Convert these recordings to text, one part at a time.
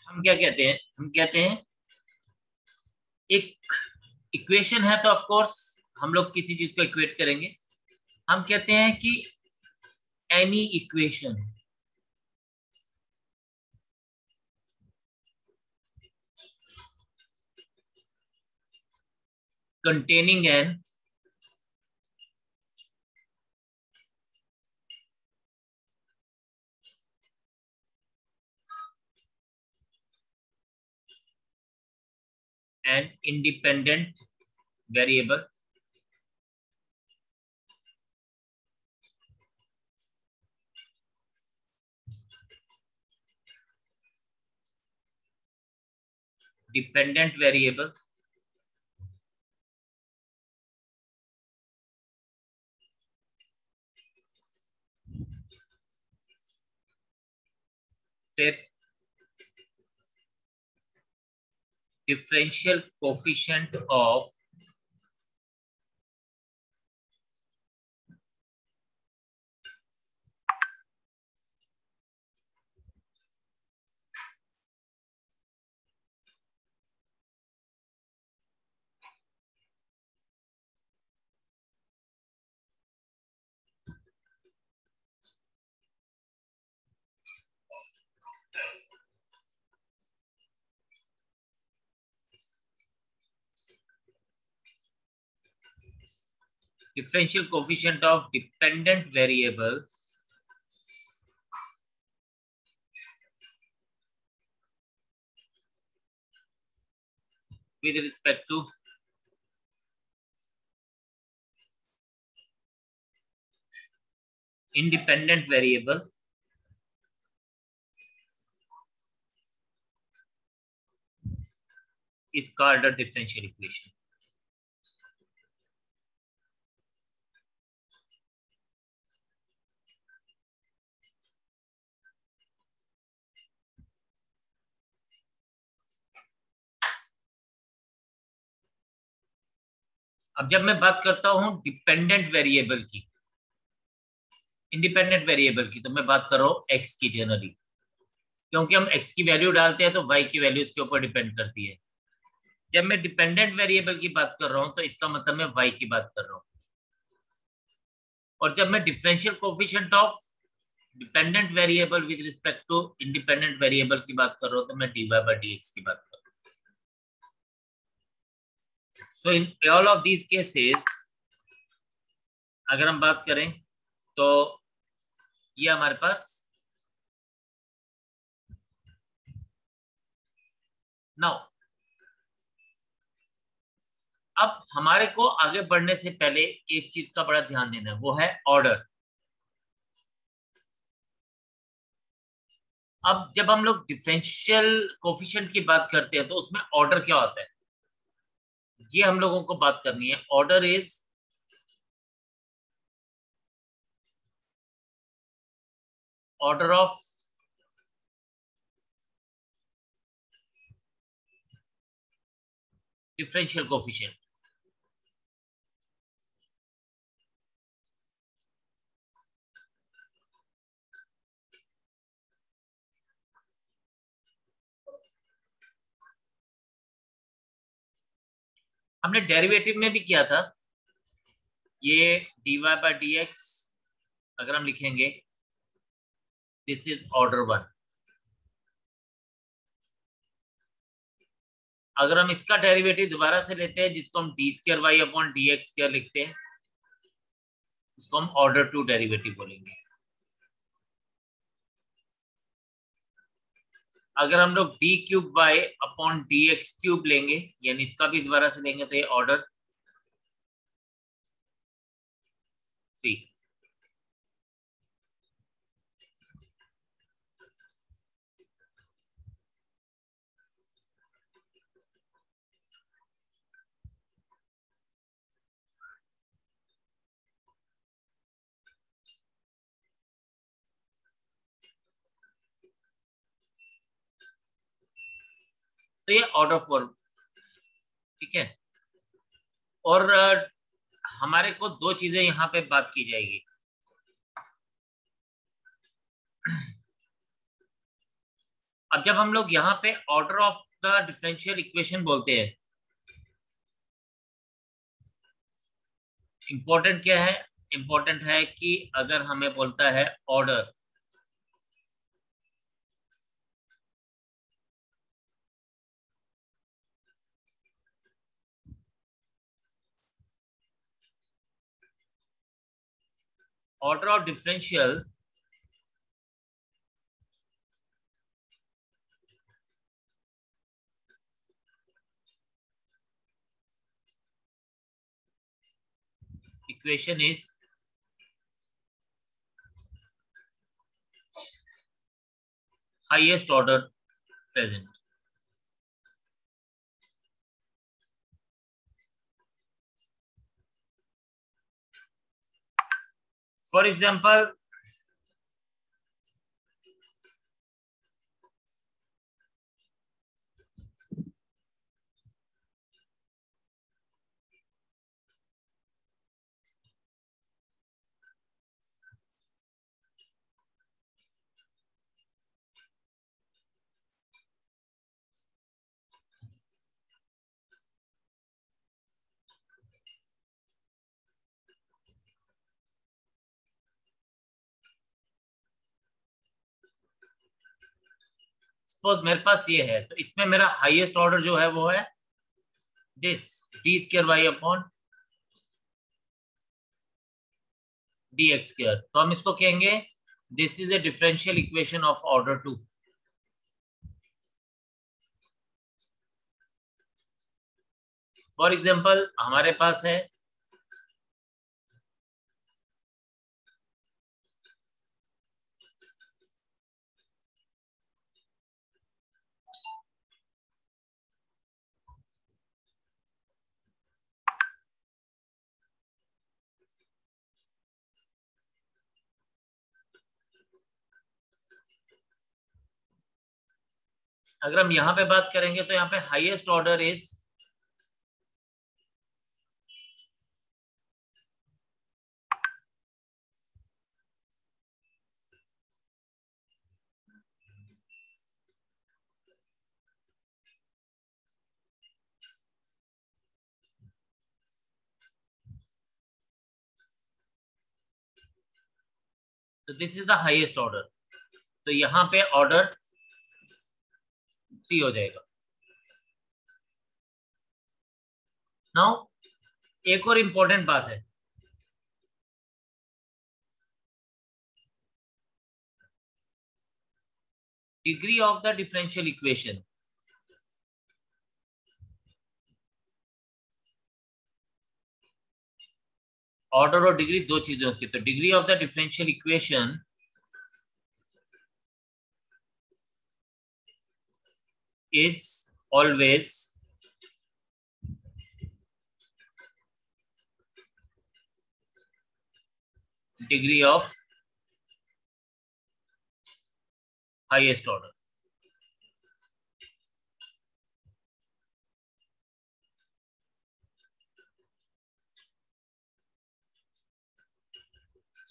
हम क्या कहते हैं, हम कहते हैं एक इक्वेशन है तो ऑफ कोर्स हम लोग किसी चीज को इक्वेट करेंगे। हम कहते हैं कि any equation containing an independent variable dependent variable फिर differential coefficient of dependent variable with respect to independent variable is called a differential equation. अब जब मैं बात करता हूं डिपेंडेंट वेरिएबल की, इंडिपेंडेंट वेरिएबल की, तो मैं बात कर रहा हूं एक्स की जनरली, क्योंकि हम एक्स की वैल्यू डालते हैं तो वाई की वैल्यू उसके ऊपर डिपेंड करती है। जब मैं डिपेंडेंट वेरिएबल की बात कर रहा हूं तो इसका मतलब मैं वाई की बात कर रहा हूं। और जब मैं differential coefficient of dependent variable with respect to independent variable की बात कर रहा हूं तो मैं dy by dx की बात कर रहा हूं। So in all of these cases अगर हम बात करें तो ये हमारे पास नाउ, अब हमारे को आगे बढ़ने से पहले एक चीज का बड़ा ध्यान देना है, वो है ऑर्डर। अब जब हम लोग डिफरेंशियल कोफिशिएंट की बात करते हैं तो उसमें ऑर्डर क्या होता है, ये हम लोगों को बात करनी है। Order is order of differential coefficient. हमने डेरिवेटिव में भी किया था, ये dy by dx अगर हम लिखेंगे दिस इज ऑर्डर 1। अगर हम इसका डेरिवेटिव दोबारा से लेते हैं जिसको हम d square y upon d x square लिखते हैं, इसको हम ऑर्डर 2 डेरिवेटिव बोलेंगे। अगर हम लोग d cube y upon d x cube लेंगे, यानी इसका भी दोबारा से लेंगे, तो ये ऑर्डर 3। तो ये ऑर्डर 4, ठीक है। और हमारे को दो चीजें यहाँ पे बात की जाएगी। अब जब हम लोग यहाँ पे order of the differential equation बोलते हैं, इंपॉर्टेंट क्या है? इंपॉर्टेंट है कि अगर हमें बोलता है order, order of differential equation is highest order present. For example, suppose मेरे पास ये है, तो इसमें मेरा हाईएस्ट ऑर्डर जो है वो है this d square y upon d x square. तो हम इसको कहेंगे this is a differential equation of order 2. For example हमारे पास है अगर हम यहाँ पे बात करेंगे तो यहाँ पे हाईएस्ट ऑर्डर इज तो this is the highest order. तो यहाँ पे ऑर्डर 3 हो जाएगा. नाउ एक और इंपॉर्टेंट बात है, degree of the differential equation. Order और डिग्री दो चीजें होती है. तो degree of the differential equation is always degree of highest order.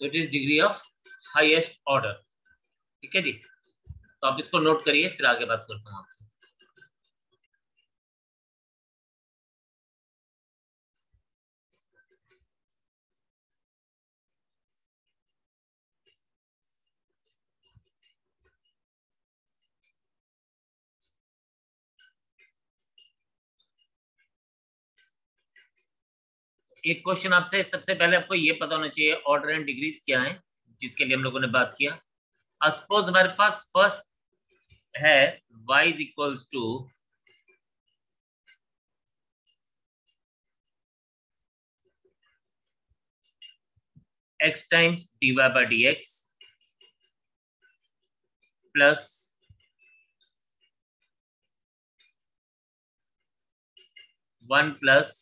तो it is degree of highest order. ठीक है जी, तो आप इसको नोट करिए, फिर आगे बात करता हूँ आपसे. एक क्वेश्चन आपसे, सबसे पहले आपको ये पता होना चाहिए ऑर्डर एंड डिग्रीज क्या है, जिसके लिए हम लोगों ने बात किया. सपोज हमारे पास फर्स्ट है y is equals to x times dy by d x plus 1 plus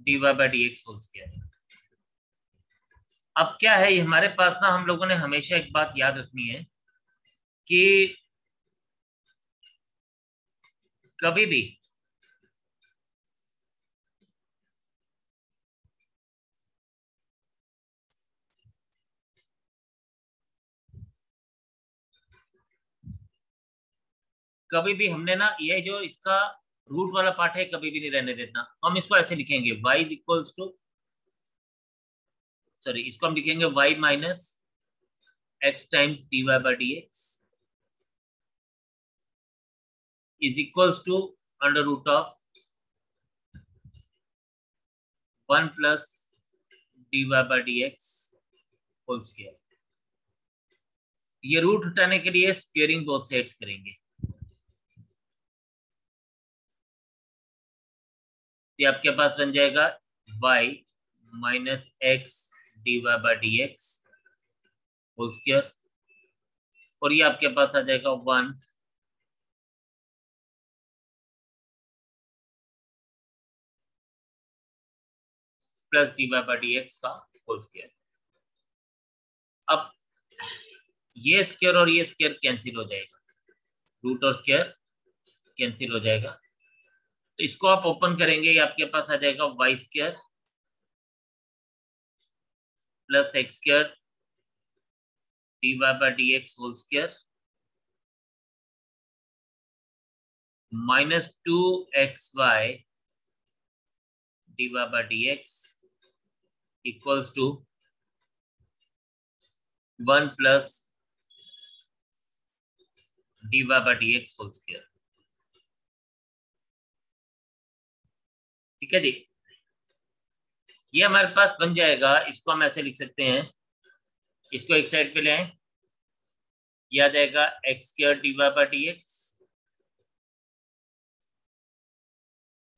dy by d x whole square. अब क्या है, हमारे पास ना हम लोगों ने हमेशा एक बात याद रखनी है कि कभी भी कभी भी हमने ना ये जो इसका रूट वाला पार्ट है कभी भी नहीं रहने देता, तो हम इसको ऐसे लिखेंगे y is equals to, sorry इसको हम लिखेंगे y minus x times dy by d x is equals to under root of 1 plus dy by d x whole square. ये रूट हटाने के लिए स्क्वेयरिंग बोथ साइड्स करेंगे। ये आपके पास बन जाएगा y minus x d y by d x whole square, और ये आपके पास आ जाएगा 1 plus d y by d x का होल स्क्वायर। अब ये स्क्वायर और ये स्क्वायर कैंसिल हो जाएगा, रूट और स्क्वायर कैंसिल हो जाएगा, तो इसको आप ओपन करेंगे, ये आपके पास आ जाएगा y square plus x square d y by d x whole square minus 2xy d y by d x equals to 1 plus d y by d x whole square. ठीक है जी, ये हमारे पास बन जाएगा। इसको हम ऐसे लिख सकते हैं, इसको एक साइड पे ले आए, ये आ जाएगा x square d y by d x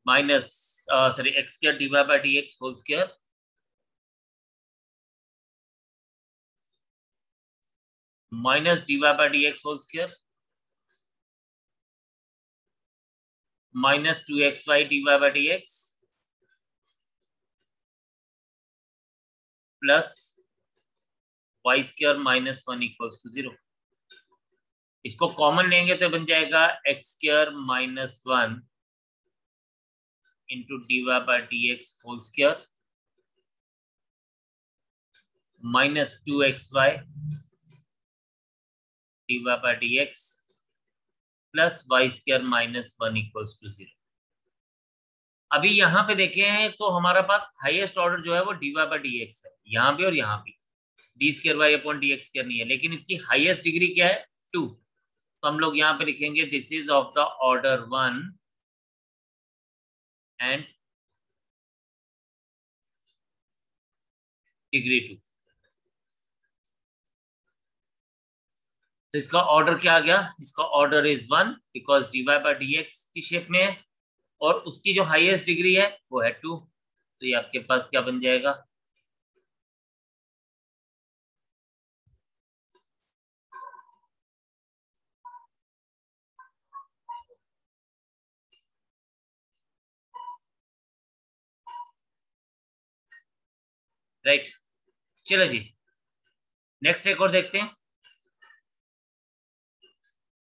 minus sorry x square d y by d x whole square minus d y by d x whole square minus 2xy d y by d x plus y square minus 1 equals to 0। इसको common लेंगे तो बन जाएगा x square minus 1 into d y by d x whole square minus 2xy d y by d x plus y square minus 1 equals to 0। अभी यहाँ पे देखें तो हमारा पास हाईएस्ट ऑर्डर जो है वो d y by d x है, यहाँ भी और यहाँ भी d square y upon d x square नहीं है, लेकिन इसकी हाईएस्ट डिग्री क्या है 2, तो हम लोग यहाँ पे लिखेंगे this is of the order 1 and degree 2। तो इसका ऑर्डर क्या आ गया, इसका order is 1 because d y by d x की शेप में है और उसकी जो हाईएस्ट डिग्री है वो है 2, तो ये आपके पास क्या बन जाएगा, राइट। चलो जी नेक्स्ट एक और देखते हैं।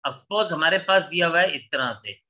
अब सपोज हमारे पास दिया हुआ है इस तरह से,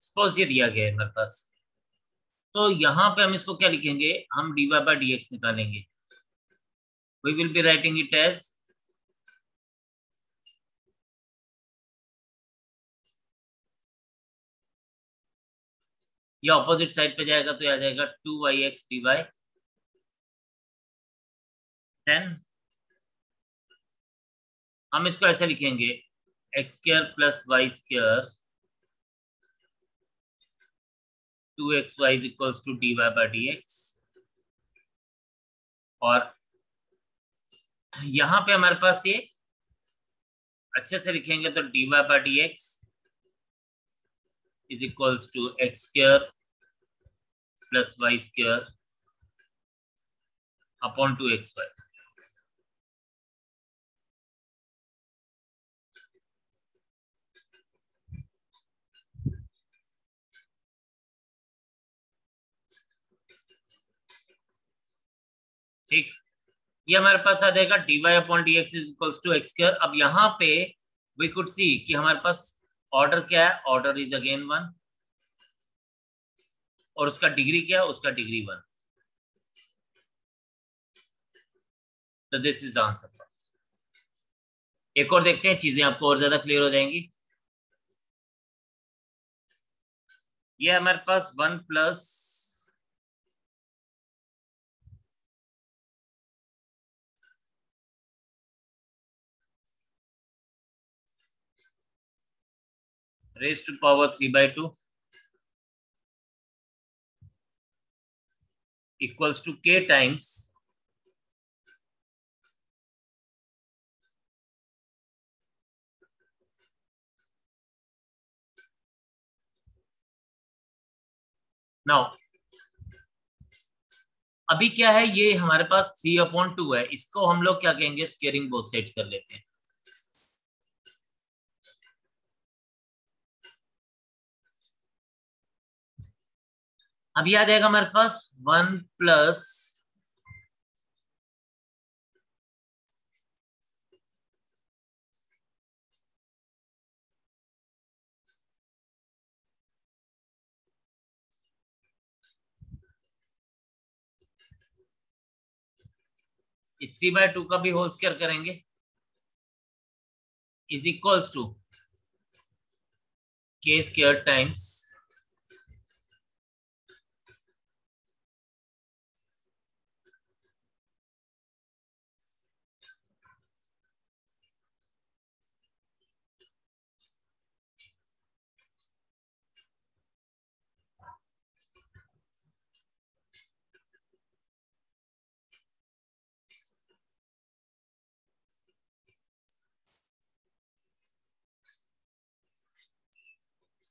सपोज ये दिया गया है हमारे पास, तो यहाँ पे हम इसको क्या लिखेंगे, हम d y by d x निकालेंगे। We will be writing it as ये ऑपोजिट साइड पे जाएगा तो आ जाएगा 2yx dy, देन हम इसको ऐसे लिखेंगे x square plus y square 2xy is equals to dy by dx, और यहां पे हमारे पास ये अच्छे से लिखेंगे तो dy by dx is equals to x square plus y square upon 2xy। ठीक, ये हमारे पास आ जाएगा dy upon dx is equals to x square. अब यहाँ पे वी कुड सी कि हमारे पास ऑर्डर क्या है, ऑर्डर इज अगेन 1, और उसका डिग्री क्या है, उसका डिग्री 1। तो दिस इज द आंसर। एक और देखते हैं, चीजें आपको और ज्यादा क्लियर हो जाएंगी। ये हमारे पास 1 plus raise to power 3/2 equals to k times now. अभी क्या है, ये हमारे पास 3/2 है, इसको हम लोग क्या कहेंगे, स्क्वेयरिंग बोथ साइड्स कर लेते हैं। अभी आ जाएगा हमारे पास 1 प्लस इस 3/2 का भी होल स्क्वायर करेंगे is equals to k square times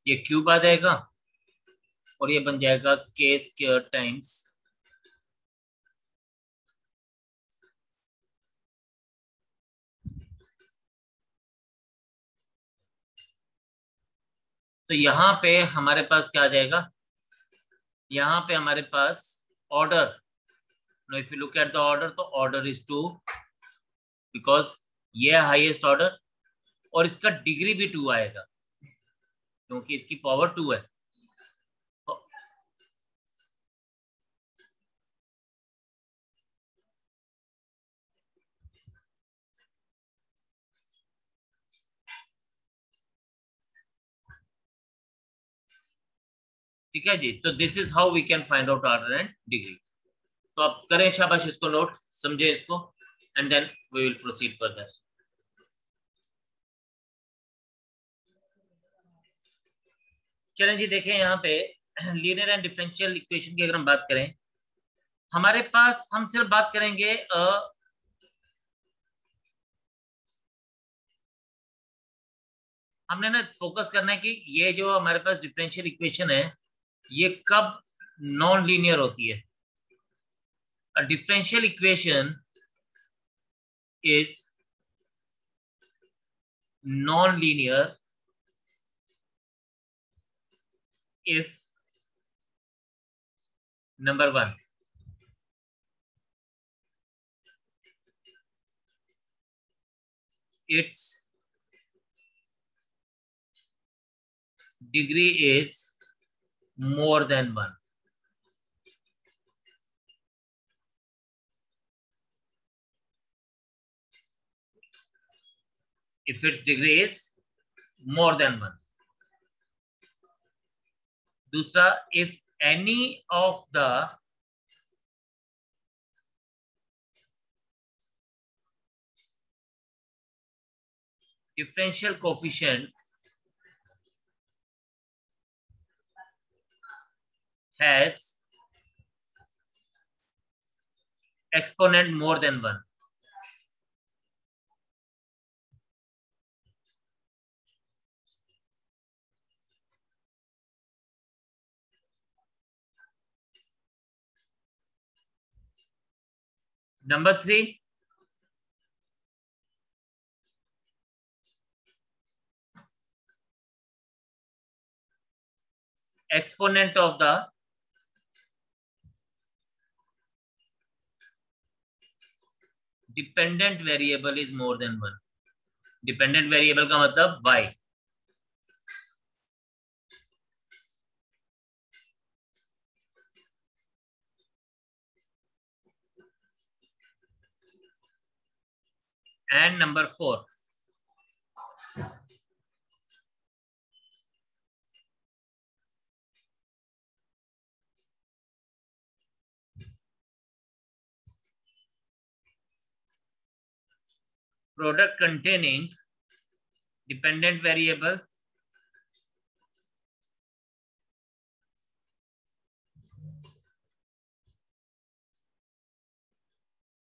ये क्यूब आ जाएगा, और ये बन जाएगा k स्क्वायर टाइम्स तो यहाँ पे हमारे पास क्या आ जाएगा, यहाँ पे हमारे पास order, no if you look at the order तो ऑर्डर इज 2, बिकॉज ये है हाईएस्ट ऑर्डर, और इसका डिग्री भी 2 आएगा क्योंकि इसकी पावर 2 है। तो ठीक है जी, तो this is how we can find out order and degree. तो आप करें शाबाश इसको नोट, समझे इसको, and then we will proceed further. चलें जी, देखें यहाँ पे लीनियर एंड डिफरेंशियल इक्वेशन की अगर हम बात करें, हमारे पास हम सिर्फ बात करेंगे हमने ना फोकस करना है कि ये जो हमारे पास डिफरेंशियल इक्वेशन है ये कब नॉन लीनियर होती है। A differential equation is non linear if number one its degree is more than 1. If its degree is more than 1. दूसरा, if any of the differential coefficient has exponent more than 1. Number 3, exponent of the dependent variable is more than 1. Dependent variable का मतलब y. And number 4, product containing dependent variable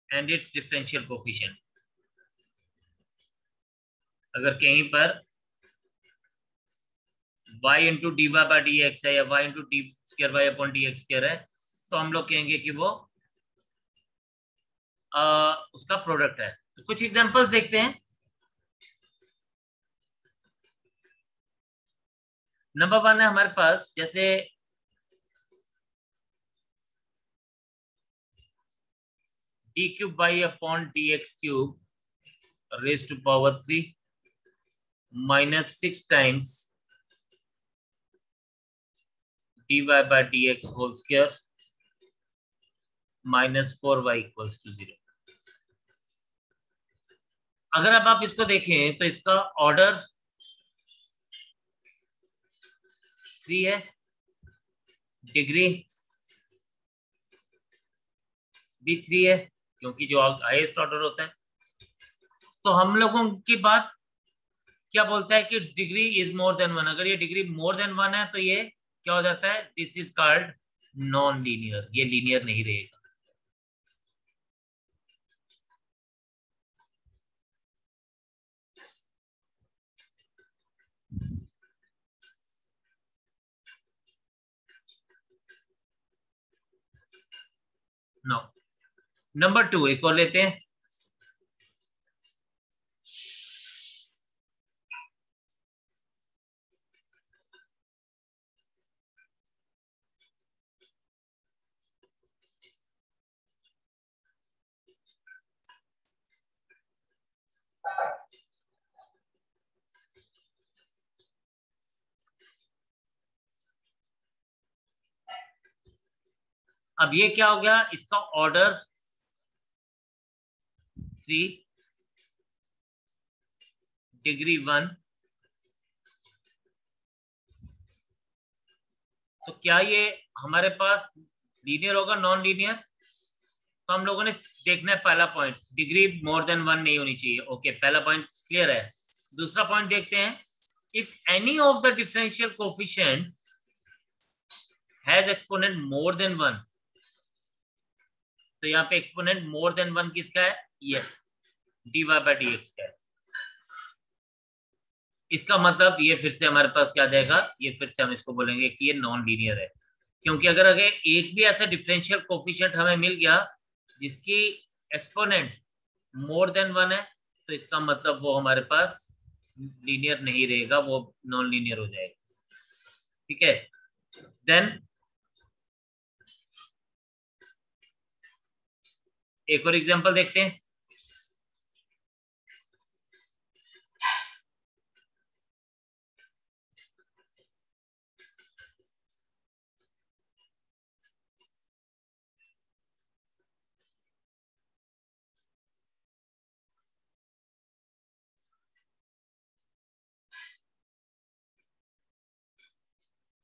and its differential coefficient. अगर कहीं पर y into d y by d x है या y into d square y upon d x square है तो हम लोग कहेंगे कि वो उसका प्रोडक्ट है. तो कुछ एग्जांपल्स देखते हैं. नंबर 1 है हमारे पास, जैसे d cube y upon d x cube raise to power 3 minus 6 times dy by dx whole square minus 4y equals to 0. अगर अब आप इसको देखें तो इसका ऑर्डर 3 है, डिग्री भी 3 है क्योंकि जो हाईएस्ट ऑर्डर होता है. तो हम लोगों की बात क्या बोलता है कि it's degree is more than 1. अगर ये डिग्री मोर देन 1 है तो ये क्या हो जाता है, this is called non linear. ये लीनियर नहीं रहेगा. नो. नंबर 2 एक और लेते हैं. अब ये क्या हो गया, इसका ऑर्डर 3, डिग्री 1. तो क्या ये हमारे पास लीनियर होगा, नॉन लीनियर? तो हम लोगों ने देखना है पहला पॉइंट, डिग्री मोर देन 1 नहीं होनी चाहिए. ओके, पहला पॉइंट क्लियर है. दूसरा पॉइंट देखते हैं, if any of the differential coefficient has exponent more than 1. तो यहाँ पे एक्सपोनेंट मोर देन 1 किसका है, ये dy बाई डी एक्स का है. इसका मतलब ये फिर से हमारे पास क्या जाएगा, ये फिर से हम इसको बोलेंगे कि ये नॉन लीनियर है. क्योंकि अगर एक भी ऐसा डिफरेंशियल कोफिशिएंट हमें मिल गया जिसकी एक्सपोनेंट मोर देन 1 है तो इसका मतलब वो हमारे पास लीनियर नहीं रहेगा, वो नॉन लीनियर हो जाएगा. ठीक है. देन एक और एग्जांपल देखते हैं.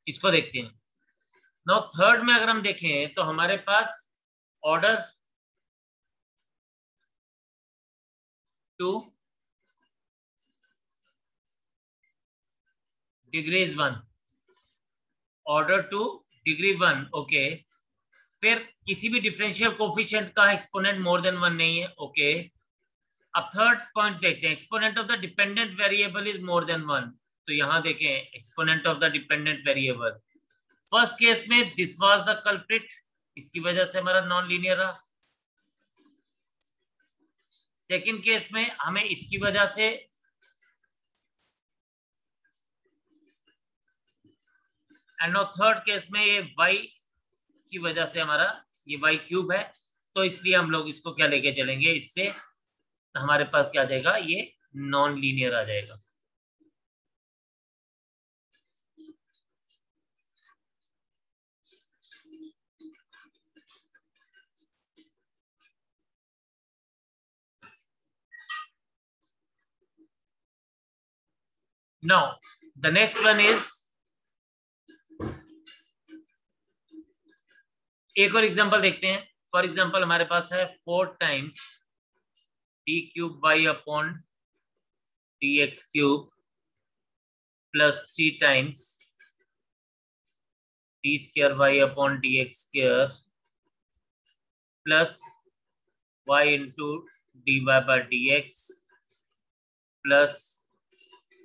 इसको देखते हैं. नाउ थर्ड में अगर हम देखें तो हमारे पास order 2, degree is 1, order 2, degree 1, okay. फिर किसी भी डिफरेंशियल कोफिशिएंट का एक्सपोनेंट मोर देन 1 नहीं है, ओके। अब थर्ड पॉइंट देखते हैं, exponent of the dependent variable is more than 1। तो यहां देखें exponent of the dependent variable, first case में दिस वाज द कल्प्रिट, इसकी वजह से हमारा नॉन लीनियर रहा। सेकंड केस में हमें इसकी वजह से, एंड थर्ड केस में ये y की वजह से हमारा ये y क्यूब है, तो इसलिए हम लोग इसको क्या लेके चलेंगे, इससे हमारे पास क्या आ जाएगा, ये नॉन लीनियर आ जाएगा। Now the next one is, एक और एग्जांपल देखते हैं। फॉर एग्जांपल हमारे पास है 4 times d cube y upon d x cube plus 3 times d square y upon d x square plus y into d y by d x plus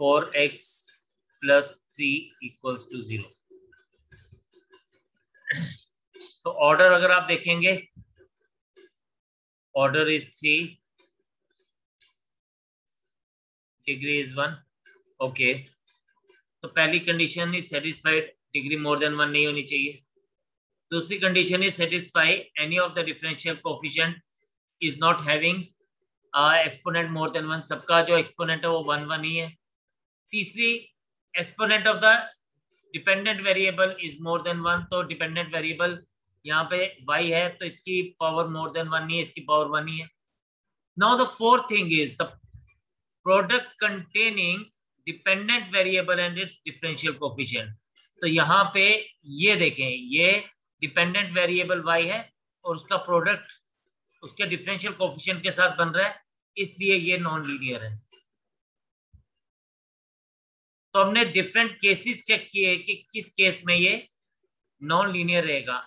4x plus 3 equals to 0। तो order अगर आप देखेंगे, order is 3, degree is 1, okay. तो पहली condition is satisfied, degree more than 1 नहीं होनी चाहिए। दूसरी condition is satisfy any of the differential coefficient is not having exponent more than 1, सबका जो एक्सपोनेंट है वो 1 1 ही है। तीसरी, exponent of the dependent variable is more than 1, तो डिपेंडेंट वेरिएबल यहाँ पे y है तो इसकी पावर मोर देन 1 नहीं है, इसकी पावर 1 ही है। Now the fourth thing is the product containing dependent variable and it's differential coefficient. तो यहाँ पे ये देखें, ये डिपेंडेंट वेरिएबल y है और उसका प्रोडक्ट उसके डिफरेंशियल कोफिशिएंट के साथ बन रहा है, इसलिए ये नॉन लीनियर है। तो हमने डिफरेंट केसेस चेक किए कि किस केस में ये नॉन लीनियर रहेगा।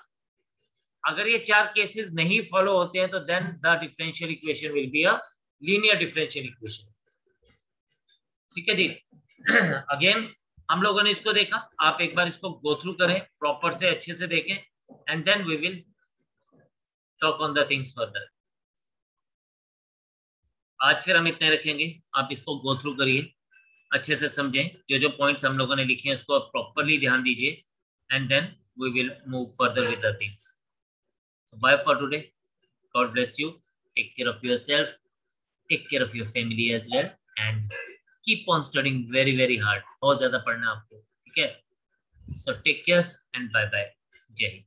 अगर ये 4 केसेस नहीं फॉलो होते हैं तो then the differential equation will be a linear differential equation. ठीक है जी। अगेन हम लोगों ने इसको देखा, आप एक बार इसको गो थ्रू करें, प्रॉपर से अच्छे से देखें, and then we will talk on the things further. आज फिर हम इतने रखेंगे, आप इसको गो थ्रू करिए, अच्छे से समझें, जो जो पॉइंट्स हम लोगों ने लिखे हैं उसको आप प्रॉपरली ध्यान दीजिए, and then we will move further with the things. So bye for today. God bless you. Take care of yourself. Take care of your family as well. And keep on studying very, very hard. बहुत ज़्यादा पढ़ना आपको, ठीक है? So take care and bye bye. जय हिंद.